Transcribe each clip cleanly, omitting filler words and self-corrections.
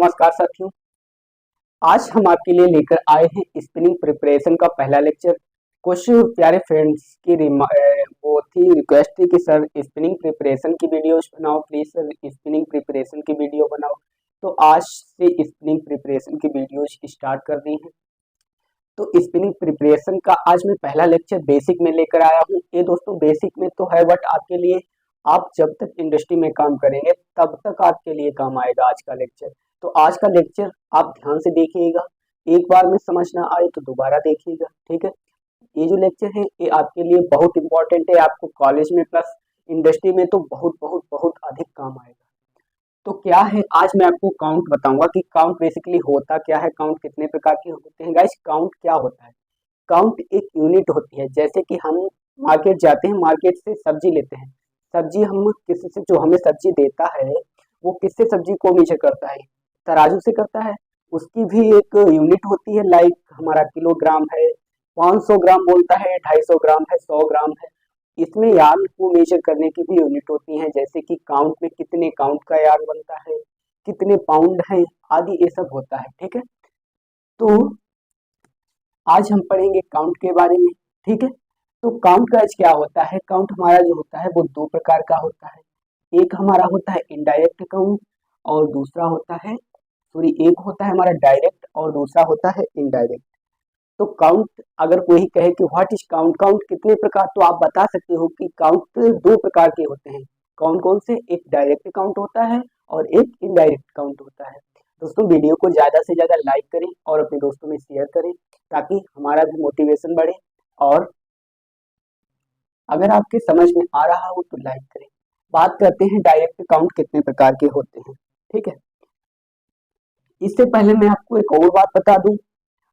नमस्कार साथियों। आज हम आपके लिए लेकर आए हैं स्पिनिंग प्रिपरेशन का पहला लेक्चर। कुछ प्यारे फ्रेंड्स की वो थी रिक्वेस्ट थी कि सर स्पिनिंग प्रिपरेशन की वीडियोस बनाओ, प्लीज सर स्पिनिंग प्रिपरेशन की वीडियो बनाओ। तो आज से स्पिनिंग प्रिपरेशन की वीडियोस स्टार्ट कर दी हैं। तो स्पिनिंग प्रिपरेशन का आज मैं पहला लेक्चर बेसिक में लेकर आया हूँ। ये दोस्तों बेसिक में तो है, बट आपके लिए आप जब तक इंडस्ट्री में काम करेंगे तब तक आपके लिए काम आएगा आज का लेक्चर। तो आज का लेक्चर आप ध्यान से देखिएगा, एक बार में समझ ना आए तो दोबारा देखिएगा, ठीक है। ये जो लेक्चर है ये आपके लिए बहुत इंपॉर्टेंट है, आपको कॉलेज में प्लस इंडस्ट्री में तो बहुत बहुत बहुत अधिक काम आएगा। तो क्या है, आज मैं आपको काउंट बताऊंगा कि काउंट बेसिकली होता क्या है, काउंट कितने प्रकार के होते हैं। गाइस काउंट क्या होता है? काउंट एक यूनिट होती है। जैसे कि हम मार्केट जाते हैं, मार्केट से सब्जी लेते हैं, सब्जी हम किसी से, जो हमें सब्जी देता है वो किससे सब्जी को मेजर करता है? तराजू से करता है। उसकी भी एक यूनिट होती है, लाइक हमारा किलोग्राम है, 500 ग्राम बोलता है, 250 ग्राम है, 100 ग्राम है। इसमें यार्न को मेजर करने की भी यूनिट होती है, जैसे कि काउंट में कितने काउंट का यार्न बनता है, कितने पाउंड है, आदि ये सब होता है, ठीक है। तो आज हम पढ़ेंगे काउंट के बारे में, ठीक है। तो काउंट का आज क्या होता है? काउंट हमारा जो होता है वो दो प्रकार का होता है। एक हमारा होता है इनडायरेक्ट काउंट और दूसरा होता है, सॉरी, एक होता है हमारा डायरेक्ट और दूसरा होता है इनडायरेक्ट। तो काउंट अगर कोई कहे कि व्हाट इज काउंट, काउंट कितने प्रकार, तो आप बता सकते हो कि काउंट दो प्रकार के होते हैं। कौन कौन से? एक डायरेक्ट काउंट होता है और एक इनडायरेक्ट काउंट होता है। दोस्तों वीडियो को ज़्यादा से ज़्यादा लाइक करें और अपने दोस्तों में शेयर करें ताकि हमारा भी मोटिवेशन बढ़े, और अगर आपके समझ में आ रहा हो तो लाइक करें। बात करते हैं डायरेक्ट काउंट कितने प्रकार के होते हैं, ठीक है। इससे पहले मैं आपको एक और बात बता दूं,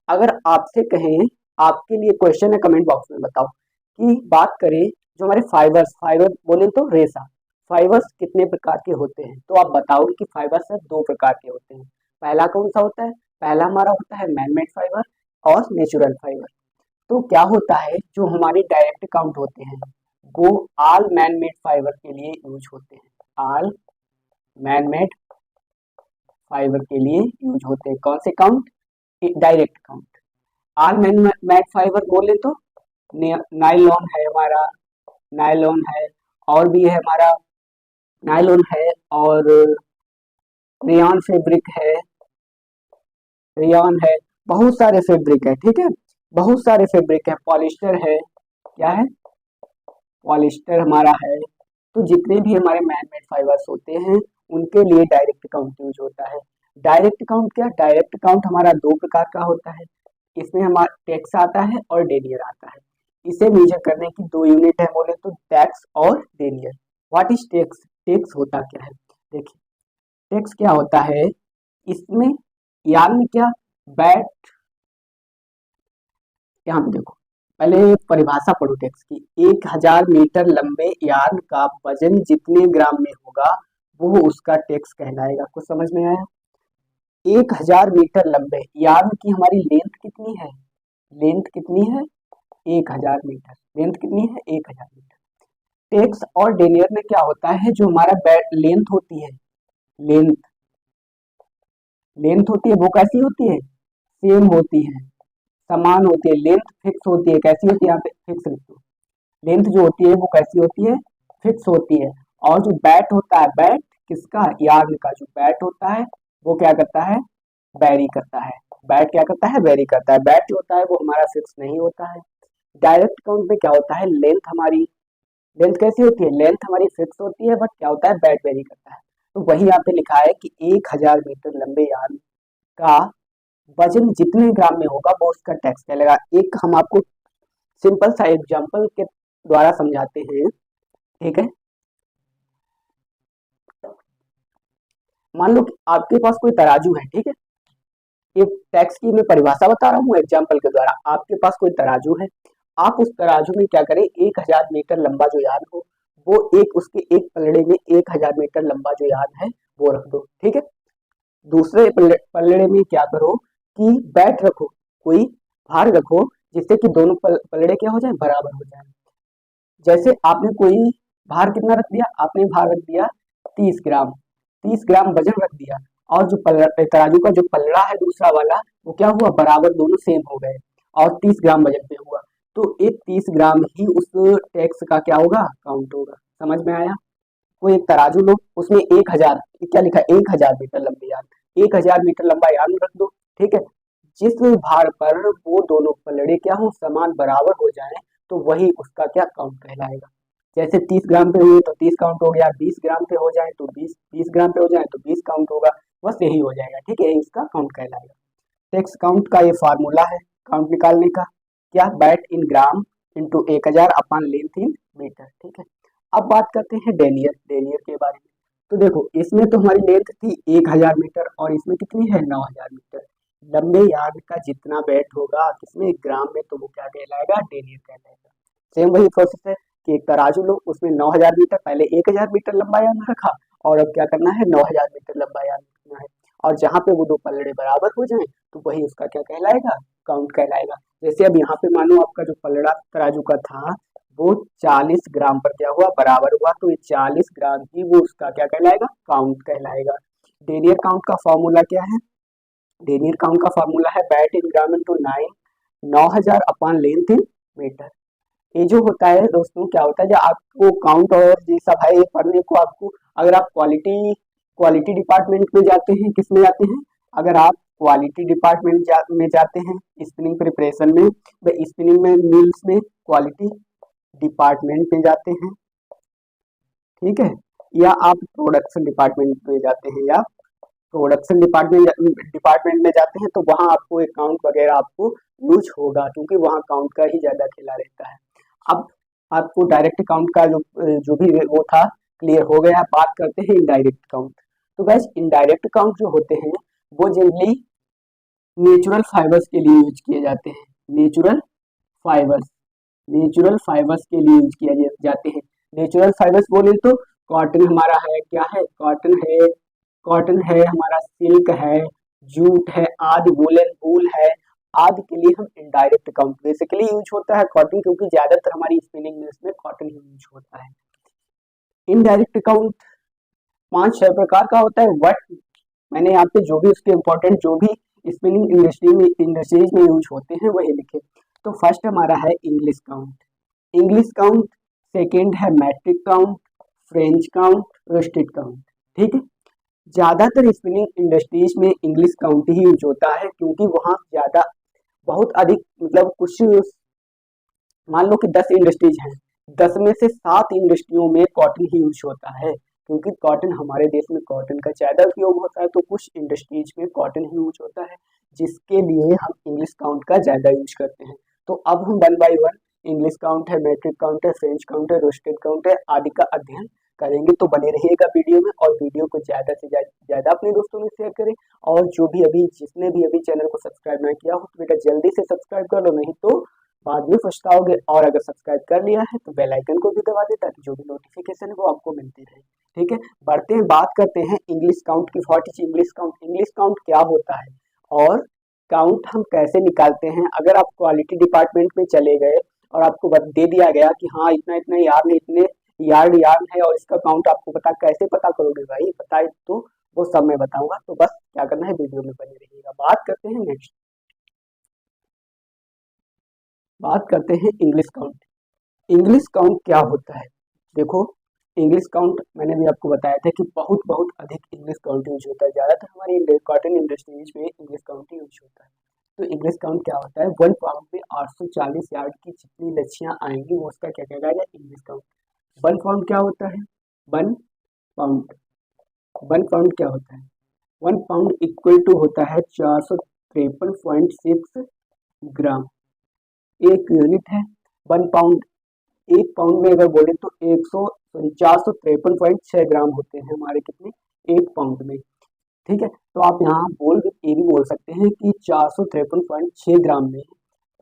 अगर आपसे कहें, आपके लिए क्वेश्चन है, कमेंट बॉक्स में बताओ कि बात करें जो हमारे फाइबर्स, फाइबर बोले तो रेशा, फाइबर्स कितने प्रकार के होते हैं, तो आप बताओगे कि फाइबर्स दो प्रकार के होते हैं। पहला कौन सा होता है? पहला हमारा होता है मैन मेड फाइबर और नेचुरल फाइबर। तो क्या होता है, जो हमारे डायरेक्ट काउंट होते हैं वो ऑल मैन मेड फाइबर के लिए यूज होते हैं। ऑल मैन मेड फाइबर के लिए यूज होते हैं। कौन से count? Direct count. All man made fibre बोले तो नायलॉन है हमारा, नायलॉन है, और भी है हमारा, नायलॉन है, और रेयन फैब्रिक है, रेयन है, बहुत सारे फैब्रिक है, ठीक है, बहुत सारे फैब्रिक है, पॉलिस्टर है, क्या है? पॉलिस्टर हमारा है। तो जितने भी हमारे मैन मेड फाइबर्स होते हैं उनके लिए डायरेक्ट काउंट यूज होता है। डायरेक्ट काउंट क्या? डायरेक्ट काउंट हमारा दो प्रकार का होता है। इसमें हमारा टैक्स आता है और डेनियर आता है। इसे मेजर करने की दो यूनिट है, बोले तो टैक्स और denier. What is tax? Tax होता क्या है? देखिए टैक्स क्या होता है, इसमें यार्न में क्या, बैट, यहाँ पे देखो, पहले परिभाषा पढ़ो टैक्स की। 1000 मीटर लंबे यार्न का वजन जितने ग्राम में होगा वो उसका टैक्स कहलाएगा। कुछ समझ में आया? 1000 मीटर लंबे यार्न की हमारी लेंथ कितनी है? लेंथ कितनी है? 1000 मीटर। लेंथ कितनी है? 1000 मीटर। टैक्स और डेनियर में क्या होता है, जो हमारा लेंथ होती है, लेंथ लेंथ होती है वो कैसी होती है? सेम होती है, समान होती है। लेंथ फिक्स होती है, कैसी होती है? यहाँ पे फिक्स लिख दो। लेंथ जो होती है वो कैसी होती है? फिक्स होती है। और जो बैट होता है, बैट किसका? यार्न का। जो बैट होता है वो क्या करता है? वैरी करता है। बैट क्या करता है? वैरी करता है। बैट जो होता है वो हमारा फिक्स नहीं होता है। डायरेक्ट काउंट में क्या होता है, लेंथ हमारी, लेंथ कैसी होती है? लेंथ हमारी फिक्स होती है, बट क्या होता है? बैट वेरी करता है। तो वही यहाँ पे लिखा है कि 1000 मीटर लंबे यार्न का वजन जितने ग्राम में होगा वो उसका टैक्स कहलाएगा। एक हम आपको सिंपल सा एग्जांपल के द्वारा समझाते हैं, ठीक है। मान लो कि आपके पास कोई तराजू है, ठीक है। ये टैक्स की मैं परिभाषा बता रहा हूँ एग्जाम्पल के द्वारा। आपके पास कोई तराजू है, आप उस तराजू में क्या करें, 1000 मीटर लंबा जो यार्न हो वो एक उसके एक पलड़े में 1000 मीटर लंबा जो यार्न है वो रख दो, ठीक है। दूसरे पलड़े में क्या करो कि बैट रखो, कोई भार रखो, जिससे कि दोनों पलड़े क्या हो जाए, बराबर हो जाए। जैसे आपने कोई भार कितना रख दिया, आपने भार रख दिया 30 ग्राम, 30 ग्राम वजन रख दिया। और जो तराजू का जो पलड़ा है दूसरा वाला, वो क्या हुआ, बराबर दोनों सेम हो गए और 30 ग्राम वजन पे हुआ। तो एक 30 ग्राम ही उस टैक्स का क्या होगा, काउंट होगा। समझ में आया? कोई एक तराजू लो, उसमें 1000, क्या लिखा है, 1000 मीटर लंबी यार्ड, 1000 मीटर लंबा यार्ड रख दो। ठीक है, जिस भार पर वो दोनों पलड़े क्या हो, समान बराबर हो जाए, तो वही उसका क्या काउंट कहलाएगा। जैसे 30 ग्राम पे हुए तो 30 काउंट हो गया, 20 ग्राम पे हो जाए तो 20, 20 ग्राम पे हो जाए तो 20 काउंट होगा। बस यही हो जाएगा। ठीक है, यही इसका काउंट कहलाएगा। टैक्स काउंट का ये फार्मूला है काउंट निकालने का, क्या, weight in gram into 1000 upon length in metre. ठीक है, अब बात करते हैं डेनियर, डेनियर के बारे में। तो देखो, इसमें तो हमारी लेंथ थी 1000 मीटर और इसमें कितनी है, 9000 मीटर। लंबे यार्ड का जितना बैट होगा किसमें, ग्राम में, तो वो क्या कहलाएगा, डेनियर कहलाएगा। सेम वही प्रोसेस है कि एक तराजू लो, उसमें 9000 मीटर, पहले 1000 मीटर लंबा यार्ड रखा और अब क्या करना है, 9000 मीटर लंबा यार्ड रखना है। और जहाँ पे वो दो पलड़े बराबर हो जाएं तो वही उसका क्या कहलाएगा, काउंट कहलाएगा। जैसे अब यहाँ पे मानो आपका जो पलड़ा तराजू का था वो 40 ग्राम पर क्या हुआ, बराबर हुआ, तो ये 40 ग्राम ही वो उसका क्या कहलाएगा, काउंट कहलाएगा। डेनियर काउंट का फॉर्मूला क्या है, डेनियर काउंट का फॉर्मूला है weight in gram into 9000 upon length in metre. ये जो होता है दोस्तों, क्या होता है, जब आपको काउंट और ये सब है ये पढ़ने को, आपको अगर आप क्वालिटी क्वालिटी डिपार्टमेंट में जाते हैं, किस में जाते हैं, अगर आप क्वालिटी डिपार्टमेंट में जाते हैं स्पिनिंग प्रिपरेशन में, स्पिनिंग में मिल्स में क्वालिटी डिपार्टमेंट में जाते हैं, ठीक है, या आप प्रोडक्शन डिपार्टमेंट में जाते हैं, या प्रोडक्शन डिपार्टमेंट में जाते हैं, तो वहाँ आपको अकाउंट वगैरह आपको यूज होगा, क्योंकि वहाँ अकाउंट का ही ज़्यादा खेला रहता है। अब आपको डायरेक्ट अकाउंट का जो भी वो था क्लियर हो गया। बात करते हैं इनडायरेक्ट अकाउंट। तो गैस, इनडायरेक्ट अकाउंट जो होते हैं वो जनरली नेचुरल फाइबर्स के लिए यूज किए जाते हैं। फाइबर्स नेचुरल फाइबर्स के लिए यूज किया जाते हैं। नेचुरल फाइबर्स बोले तो कॉटन हमारा है, क्या है, कॉटन है हमारा, सिल्क है, जूट है, आदि, वूलन वूल है, आदि के लिए हम इनडायरेक्ट अकाउंट बेसिकली यूज होता है कॉटन, क्योंकि ज्यादातर हमारी स्पिनिंग मिल्स में कॉटन ही यूज होता है। इनडायरेक्ट अकाउंट 5-6 प्रकार का होता है। वट मैंने यहाँ पे जो भी उसके इम्पोर्टेंट जो भी स्पिनिंग इंडस्ट्रीज में यूज होते हैं वही लिखे। तो फर्स्ट हमारा है इंग्लिश काउंट, सेकेंड है metric count, French count, roasted count. ठीक है, ज्यादातर स्पिनिंग इंडस्ट्रीज में इंग्लिश काउंट ही यूज होता है, क्योंकि वहाँ ज्यादा बहुत अधिक, मतलब कुछ मान लो कि 10 इंडस्ट्रीज हैं, 10 में से 7 इंडस्ट्रियों में कॉटन ही यूज होता है, क्योंकि कॉटन हमारे देश में कॉटन का ज्यादा उपयोग होता है, तो कुछ इंडस्ट्रीज में कॉटन ही यूज होता है, जिसके लिए हम इंग्लिश काउंट का ज्यादा यूज करते हैं। तो अब हम 1 बाय 1 इंग्लिश काउंट है, मैट्रिक काउंट है, फ्रेंच काउंट है, रोस्टेड काउंट है आदि का अध्ययन करेंगे। तो बने रहिएगा वीडियो में, और वीडियो को ज्यादा से ज्यादा अपने दोस्तों में शेयर करें। और जो भी जिसने भी अभी चैनल को सब्सक्राइब ना किया हो तो बेटा जल्दी से सब्सक्राइब कर लो, नहीं तो बाद में पछताओगे। और अगर सब्सक्राइब कर लिया है तो बेल आइकन को भी दबा दे, ताकि जो भी नोटिफिकेशन है वो आपको मिलती रहे। ठीक है, बढ़ते हैं, बात करते हैं इंग्लिश काउंट की। What is English count, English count क्या होता है और काउंट हम कैसे निकालते हैं। अगर आप क्वालिटी डिपार्टमेंट में चले गए और आपको दे दिया गया कि हाँ इतना इतना यार्ड है, इतने यार्ड है और इसका काउंट आपको पता, कैसे पता करोगे भाई, पता है तो वो सब मैं बताऊंगा। तो बस क्या करना है, वीडियो में बने रहिएगा। बात करते हैं इंग्लिश काउंट। इंग्लिश काउंट क्या होता है, देखो, इंग्लिश काउंट मैंने भी आपको बताया था कि बहुत बहुत अधिक इंग्लिश काउंट यूज होता है। ज्यादातर हमारी कॉटन इंडस्ट्रीज में इंग्लिश काउंट यूज होता है। तो इंग्लिश काउंट क्या होता है, 1 पाउंड में 840 यार्ड की जितनी लच्छियां आएंगी वो उसका क्या कहलाएगा, इंग्लिश काउंट। 1 पाउंड क्या होता है, 1 पाउंड 1 पाउंड क्या होता है, 1 पाउंड इक्वल टू होता है 453.6 ग्राम। एक यूनिट है 1 पाउंड। 1 पाउंड में अगर बोले तो 453.6 ग्राम होते हैं हमारे कितने, 1 पाउंड में। ठीक है, तो आप यहाँ ये भी बोल सकते हैं कि 453.6 ग्राम में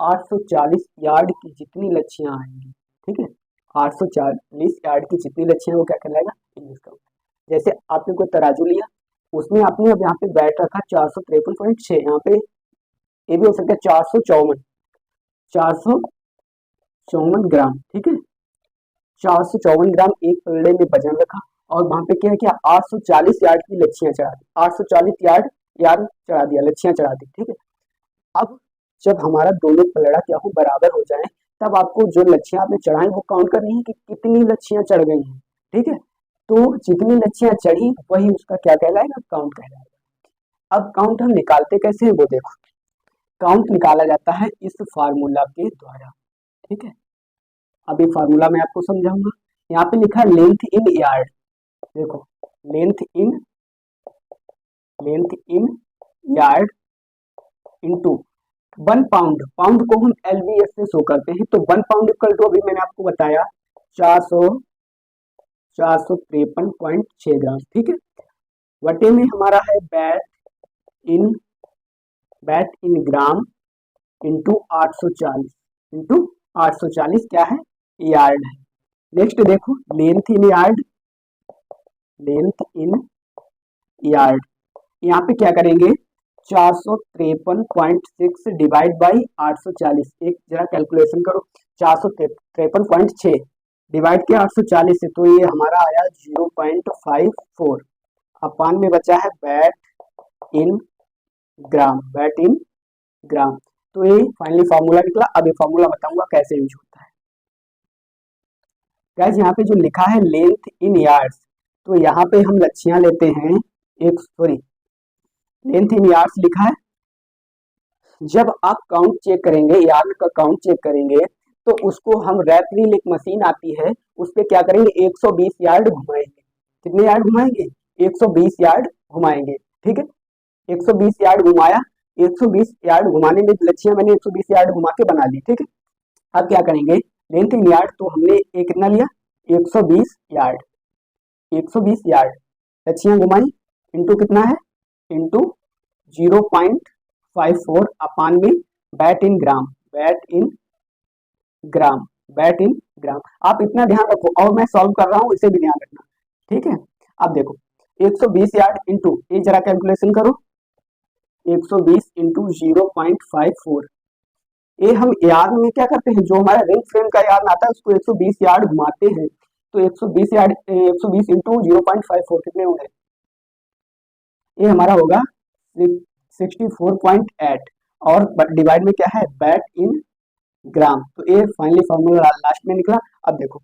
840 यार्ड की जितनी लच्छियां आएंगी। ठीक है, 840 यार्ड की जितनी लच्छियां, वो क्या कहलाएगा, इंग्लिश काउंट। जैसे आपने कोई तराजू लिया, उसमें आपने अब यहाँ पे बैठ रखा 453.6, यहाँ पे ये भी हो सकता है 454 ग्राम। ठीक है, 454 ग्राम एक पलड़े में वजन रखा, और वहां पे क्या है, क्या 840 यार्ड की लच्छियां चढ़ा दी, 840 यार्ड यार्ड चढ़ा दिया, लच्छियां चढ़ा दी, ठीक है। अब जब हमारा दोनों पलड़ा क्या हो, बराबर हो जाए, तब आपको जो लच्छियां आपने चढ़ाई वो काउंट करनी है कि कितनी लच्छियां चढ़ गई हैं, ठीक है। तो जितनी लच्छियां चढ़ी वही उसका क्या कहलाएगा, काउंट कहलाएगा। अब काउंट हम निकालते कैसे हैं वो देखो। काउंट निकाला जाता है इस फार्मूला के द्वारा, ठीक है। अब ये फार्मूला मैं आपको समझाऊंगा। यहाँ पे लिखा है लेंथ इन यार्ड, देखो length in yard into 1 pound, pound को हम LBS से शो करते हैं, तो 1 पाउंड इक्वल टू अभी मैंने आपको बताया 453.6 ग्राम, ठीक है। वटे में हमारा है इन बैट इन ग्राम इंटू 840 क्या है, यार्ड है। नेक्स्ट देखो लेंथ इन यार्ड, यहाँ पे क्या करेंगे, 453.6 डिवाइड बाई 840, एक जरा कैलकुलेशन करो, 453.6 डिवाइड किया 840 से, तो ये हमारा आया 0.54, अपान में बचा है बैट इन ग्राम, तो ये फाइनली फार्मूला निकला। अब ये फार्मूला बताऊंगा कैसे यूज होता है। गाइस यहाँ पे जो लिखा है लेंथ इन यार्ड्स, तो यहाँ पे हम लच्छियां लेते हैं, लेंथ इन यार्ड्स लिखा है। जब आप काउंट चेक करेंगे, यार्ड का काउंट चेक करेंगे, तो उसको हम रैप व्हील एक मशीन आती है, उस पर क्या करेंगे, 120 यार्ड घुमाएंगे। कितने यार्ड घुमाएंगे, 120 यार्ड घुमाएंगे, ठीक है। 120 यार्ड घुमाया, 120 यार्ड घुमाने में लच्छियां मैंने 120 यार्ड घुमा के बना ली, ठीक है। अब क्या करेंगे, लेंथ इन यार्ड, तो हमने एक कितना लिया, 120 यार्ड, 120 यार्ड लच्छियां घुमाई, इंटू कितना है, इंटू 0.54 अपान में बैट इन ग्राम। आप इतना ध्यान रखो, और मैं सॉल्व कर रहा हूं इसे भी ध्यान रखना, ठीक है। अब देखो 120 यार्ड इंटू, ये जरा कैलकुलेशन करो, 120 इंटू 0.54, ये हम यार्ड में क्या करते हैं, जो हमारा रिंग फ्रेम का यार्ड आता है उसको 120 यार्ड घुमाते हैं, तो 120 यार्ड 120 इंटू 0.54 कितने हो गए, ये हमारा होगा 64.8, और डिवाइड में क्या है, बैट इन ग्राम, तो ये फाइनली फॉर्मूला लास्ट में निकला। अब देखो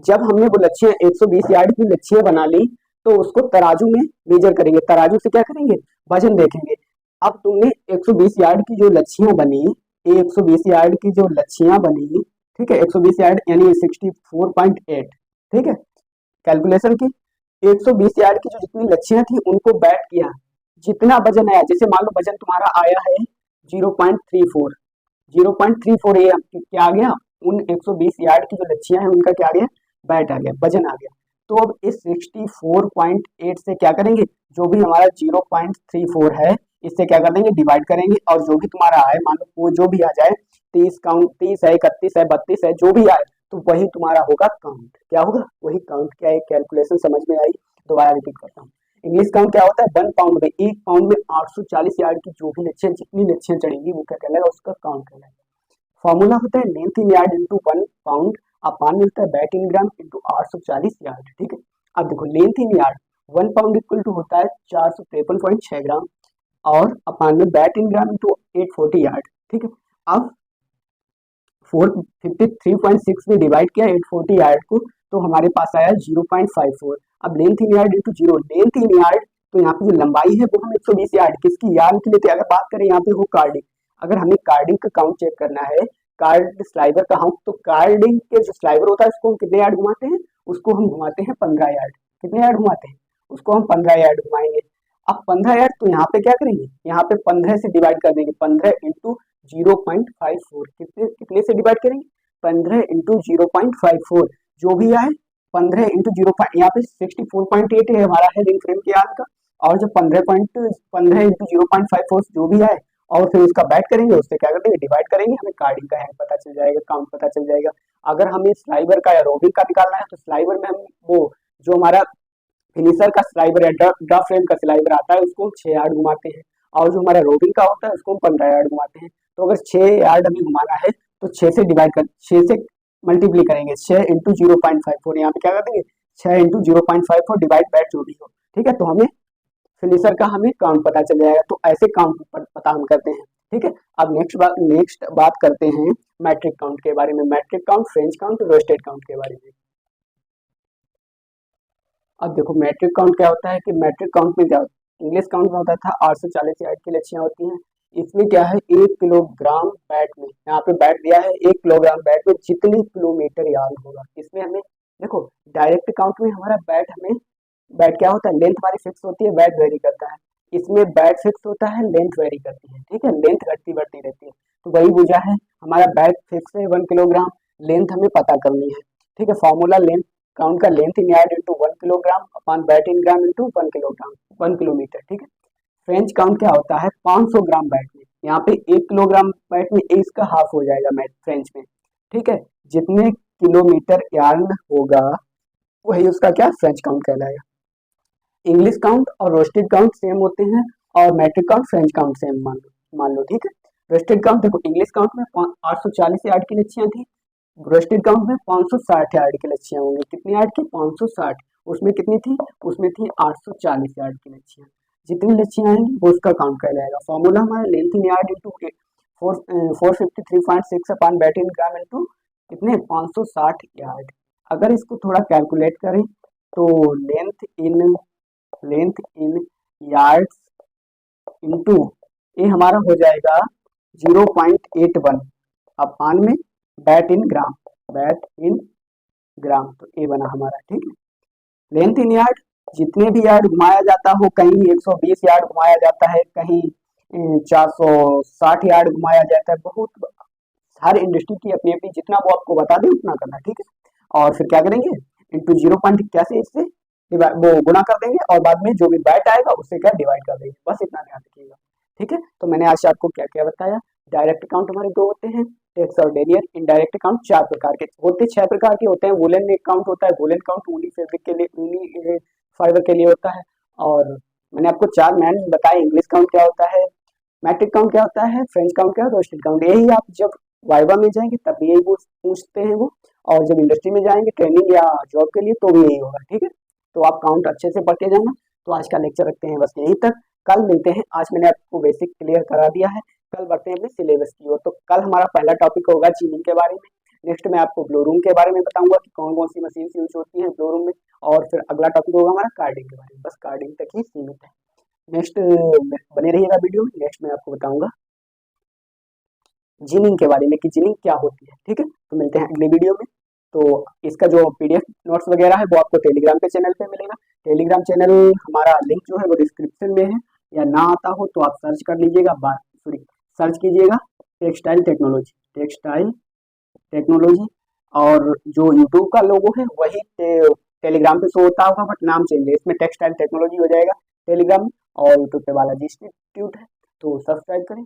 जब हमने वो लच्छियां 120 यार्ड की लच्छियां बना ली, तो उसको तराजू में मेजर करेंगे, तराजू से क्या करेंगे, वजन देखेंगे। अब तुमने 120 यार्ड की जो लच्छियां बनी, 120 यार्ड की जो लच्छियां बनी, ठीक है, 120 यार्ड यानी 64.8, ठीक है, कैलकुलेशन की 120 यार्ड की जो जितनी लच्छियां थी उनको बैट किया, जितना वजन आया, जैसे मान लो वजन तुम्हारा आया है 0.34 ये क्या आ गया, उन 120 यार्ड की जो लच्छियां हैं उनका क्या आ गया, बैट आ गया, वजन आ गया। तो अब इस 64.8 से क्या करेंगे, जो भी हमारा 0.34 है इससे क्या कर देंगे, डिवाइड करेंगे, और जो भी तुम्हारा आए, मान लो वो जो भी आ जाए, 30 है, 31 है, 32 है, जो भी आए, तो वही तुम्हारा होगा काउंट, क्या होगा, वही काउंट। क्या है, कैलकुलेशन समझ में आई, दोबारा रिपीट करता हूँ। इंग्लिश काउंट क्या होता है, 1 पाउंड में, 1 पाउंड में 840 यार्ड की जो भी लच्छियां, जितनी लच्छियां चढ़ेंगी वो क्या कहलाएगा, उसका काउंट कहलाएगा। फॉर्मूला होता है length in yard into 1 pound, अपान मिलता है weight in gram into 840 yard, ठीक है। अब देखो length in yard 1 pound equal to होता है 453.6 ग्राम, और अपान में weight in gram into 840 yard, ठीक है। अब 453.6 में डिवाइड किया 840 यार्ड को, तो हमारे पास आया 0.54। अब length in yard into 0, length in yard, तो यहाँ पे जो लंबाई है वो हम 120 यार्ड, किसकी, यार्ड की लेते हैं। अगर बात करें यहाँ पे हो कार्डिंग, अगर हमें कार्डिंग का काउंट चेक करना है, कार्ड स्लाइवर का हम, तो कार्डिंग के जो स्लाइवर होता है उसको हम कितने यार्ड घुमाते हैं, उसको हम घुमाते हैं 15 यार्ड। कितने यार्ड घुमाते हैं, उसको हम 15 यार्ड घुमाएंगे। अब 15 यार्ड, तो यहाँ पे क्या करेंगे, यहाँ पे 15 से डिवाइड कर देंगे, 15 इंटू 0.54, कितने से डिवाइड करेंगे, 15 इंटू 0.54, जो भी आए 15 इंटू 0, यहाँ पे 64.8 है हमारा है रिंग फ्रेम के यार्ड का, और जो 15 इंटू 0.54 जो भी आए, और फिर उसका बैट करेंगे, उससे क्या करेंगे, डिवाइड करेंगे, हमें कार्डिंग का हैंड पता चल जाएगा, काउंट पता चल जाएगा। अगर हमें स्लाइवर का या रोबिंग का निकालना है, तो स्लाइवर में हम वो जो हमारा फिनिशर का स्लाइवर या ड्रा फ्रेम का स्लाइवर आता है उसको हम 6 यार्ड घुमाते हैं, और जो हमारा रोबिंग का होता है उसको हम 15 यार्ड घुमाते हैं। तो अगर 6 यार्ड हमें घुमाना है, तो 6 से मल्टीप्लाई करेंगे, 6 इंटू 0.54, यहाँ पे क्या कर देंगे 6 इंटू 0.5 और डिवाइड बाय जो भी हो, ठीक है। तो हमें फिनिशर का हमें काउंट पता चल जाएगा। तो ऐसे काउंट पता हम करते हैं, ठीक है। अब नेक्स्ट बात करते हैं मैट्रिक काउंट के बारे में। Metric count, French count, roasted count के बारे में। अब देखो मैट्रिक काउंट क्या होता है कि मैट्रिक काउंट में क्या इंग्लिश काउंट में होता था 840 यार्ड की लच्छियां होती हैं। इसमें क्या है 1 किलोग्राम बैट में, यहाँ पे बैट दिया है 1 किलोग्राम बैट में जितने किलोमीटर यार्ड होगा। इसमें हमें देखो डायरेक्ट काउंट में हमारा बैट क्या होता है, लेंथ हमारी फिक्स होती है, बैट वेरी करता है। इसमें बैट फिक्स होता है, लेंथ वेरी करती है, ठीक है, लेंथ घटती बढ़ती रहती है। तो वही वजह है हमारा बैट फिक्स है 1 किलोग्राम, लेंथ हमें पता करनी है, ठीक है। फॉर्मूला लेंथ काउंट का length in yard into 1 kilogram upon bat in gram into 1 kilogram 1 kilometre, ठीक है। फ्रेंच काउंट क्या होता है 500 ग्राम बैट में, यहाँ पे 1 किलोग्राम बैट में इसका हाफ हो जाएगा मैट फ्रेंच में, ठीक है। जितने किलोमीटर यार्न होगा वही उसका क्या फ्रेंच काउंट कहलाएगा। इंग्लिश काउंट और रोस्टेड काउंट सेम होते हैं और metric count French count same मान लो, ठीक है। रोस्टेड काउंट देखो इंग्लिश काउंट में 840 यार्ड की लच्छियां थी, रोस्टेड काउंट में 560 यार्ड की लच्छियां होंगी। कितनी यार्ड की 560, उसमें कितनी थी, उसमें थी 840 यार्ड की लच्छियां। जितनी लच्छियां आएंगी वो उसका काउंट कहलाएगा। फॉर्मूला हमारा length in yard into 453.6 upon bat in gram into कितने 560 यार्ड। अगर इसको थोड़ा कैलकुलेट करें तो लेंथ इन यार्ड्स इंटू ये हमारा हो जाएगा 0.81 अपान में बैट इन ग्राम, तो ये बना हमारा, ठीक है। लेंथ इन यार्ड, जितने भी यार्ड घुमाया जाता हो, कहीं 120 यार्ड घुमाया जाता है, कहीं 460 यार्ड घुमाया जाता है, बहुत हर इंडस्ट्री की अपनी अपनी, जितना वो आपको बता दें उतना करना, ठीक है। और फिर क्या करेंगे इंटू 0.81 इससे वो गुणा कर देंगे और बाद में जो भी बैट आएगा उससे क्या डिवाइड कर देंगे, बस इतना ध्यान रखिएगा, ठीक है। तो मैंने आज आपको क्या क्या बताया। डायरेक्ट अकाउंट हमारे दो होते हैं, टेक्स और डेनियर। इनडायरेक्ट अकाउंट 4 प्रकार के होते, 6 प्रकार के होते हैं। वुलन अकाउंट होता है, वुलन अकाउंट ऊनी फैब्रिक के लिए, ऊनी फाइबर के लिए होता है। और मैंने आपको 4 मैन बताए, इंग्लिश काउंट क्या होता है, मैट्रिक काउंट क्या होता है, फ्रेंच काउंट क्या है, रोस्टेड काउंट। यही आप जब वाइवा में जाएंगे तब भी यही पूछते हैं वो, और जब इंडस्ट्री में जाएंगे ट्रेनिंग या जॉब के लिए तो भी यही होगा, ठीक है। तो आप काउंट अच्छे से पढ़ के जाना। तो आज का लेक्चर रखते हैं बस यहीं तक, कल मिलते हैं। आज मैंने आपको बेसिक क्लियर करा दिया है, कल बढ़ते हैं अपने सिलेबस की ओर। तो कल हमारा पहला टॉपिक होगा चीनिंग के बारे में। नेक्स्ट मैं आपको ब्लो रूम के बारे में बताऊंगा कि कौन कौन सी मशीन यूज होती है ब्लो रूम में। और फिर अगला टॉपिक होगा हमारा कार्डिंग के बारे में, बस कार्डिंग तक ही सीमित है। नेक्स्ट बने रहिएगा वीडियो में, नेक्स्ट मैं आपको बताऊंगा जिनिंग के बारे में कि जिनिंग क्या होती है, ठीक है। तो मिलते हैं अगले वीडियो में। तो इसका जो पीडीएफ नोट्स वगैरह है वो आपको टेलीग्राम के चैनल पे मिलेगा। टेलीग्राम चैनल हमारा लिंक जो है वो डिस्क्रिप्शन में है, या ना आता हो तो आप सर्च कर लीजिएगा, सर्च कीजिएगा टेक्सटाइल टेक्नोलॉजी, और जो यूट्यूब का लोगो है वही टेलीग्राम पे शो होता होगा, बट नाम चेंज है, इसमें टेक्सटाइल टेक्नोलॉजी हो जाएगा टेलीग्राम, और यूट्यूब पे बालाजी इंस्टीट्यूट है। तो सब्सक्राइब करें।